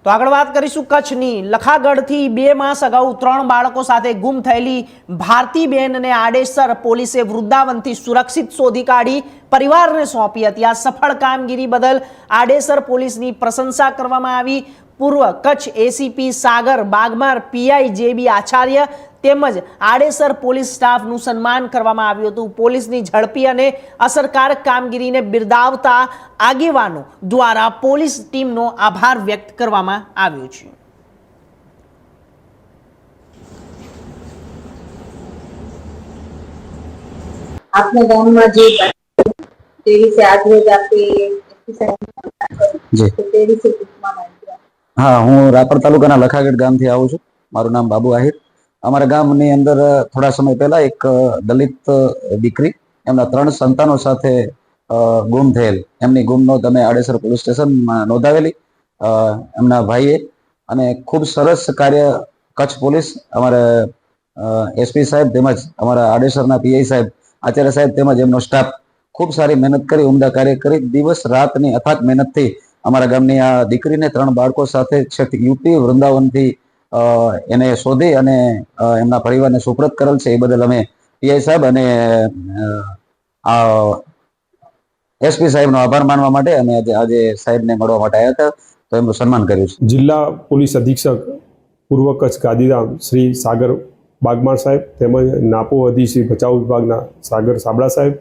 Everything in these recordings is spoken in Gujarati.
તો આગળ વાત કરીશું કચ્છની લખાગઢથી 2 માસ અગાઉ 3 બાળકો સાથે ગુમ થયેલી ભારતીબેનને આડેસર પોલીસે વૃંદાવનથી સુરક્ષિત શોધી કાઢી પરિવારને સોંપી હતી। આ સફળ કામગીરી બદલ આડેસર પોલીસની પ્રશંસા કરવામાં આવી। પૂર્વ કચ્છ એસીપી સાગર બાગમાર, પીઆઈ જેબી આચાર્ય તેમજ આડેસર પોલીસ સ્ટાફનું સન્માન કરવામાં આવ્યું હતું। પોલીસની ઝડપી અને અસરકારક કામગીરીને બિરદાવતા આગેવાનો દ્વારા પોલીસ ટીમનો આભાર વ્યક્ત કરવામાં આવ્યો છે। આપના ગામમાં જે તે વિશે આજરોજ આપે તે વિશે પૂછવા માંગીએ। हाँ, हूँ रापर तालुकाना लखागढ़ गामथी आવું છું। મારું નામ બાબુ આહિર। અમારા ગામની અંદર થોડા સમય પહેલા એક દલિત દીકરી એમના 3 સંતાનો સાથે ગુમ થયેલ, એમની ગુમ નોંધ અમે આડેસર પોલીસ સ્ટેશનમાં નોંધાવેલી એમના ભાઈએ। અને ખૂબ સરસ કાર્ય કચ્છ પોલીસ, અમારા એસપી સાહેબ તેમજ અમારા આડેસરના પીઆઈ સાહેબ, આચાર્ય સાહેબ તેમજ એમનો સ્ટાફ ખૂબ સારી મહેનત કરી, ઉમદા કાર્ય કરી। દિવસ રાતની અથાગ મહેનતથી અમારા ગામની આ દીકરીને 3 બાળકો સાથે છેક યુપી વૃંદાવનથી એને શોધી અને એમના પરિવારને સુપ્રત કરેલ છે। એ બદલ અમે પીઆઈ સાહેબ અને એસપી સાહેબનો આભાર માનવા માટે અમે આજે સાહેબને મળવા માટે આવ્યા હતા, તો એમનું સન્માન કર્યું છે। જિલ્લા પોલીસ અધિક્ષક પૂર્વ કચ્છ ગાંધીધામ શ્રી સાગર બાગમાર સાહેબ તેમજ નાપો અધિશ્રી બચાવ વિભાગના સાગર સાબળા સાહેબ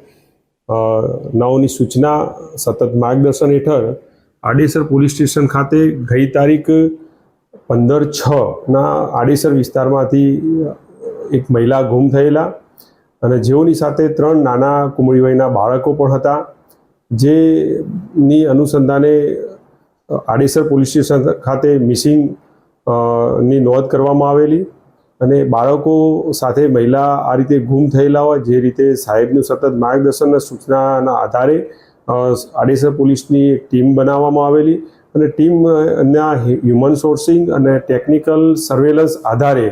નાઓની સૂચના સતત માર્ગદર્શન હેઠળ આડેસર પોલીસ સ્ટેશન ખાતે ગઈ તારીખ 15/6ના આડેસર વિસ્તારમાંથી એક મહિલા ગુમ થયેલા અને જેઓની સાથે 3 નાના કુમળી વયના બાળકો પણ હતા, જેની અનુસંધાને આડેસર પોલીસ સ્ટેશન ખાતે મિસિંગ ની નોંધ કરવામાં આવેલી અને બાળકો સાથે મહિલા આ રીતે ગુમ થયેલા હોય, જે રીતે સાહેબનું સતત માર્ગદર્શન અને સૂચનાના આધારે આડેસર પોલીસની એક ટીમ બનાવવામાં આવેલી અને ટીમના હ્યુમન સોર્સિંગ અને ટેકનિકલ સર્વેલન્સ આધારે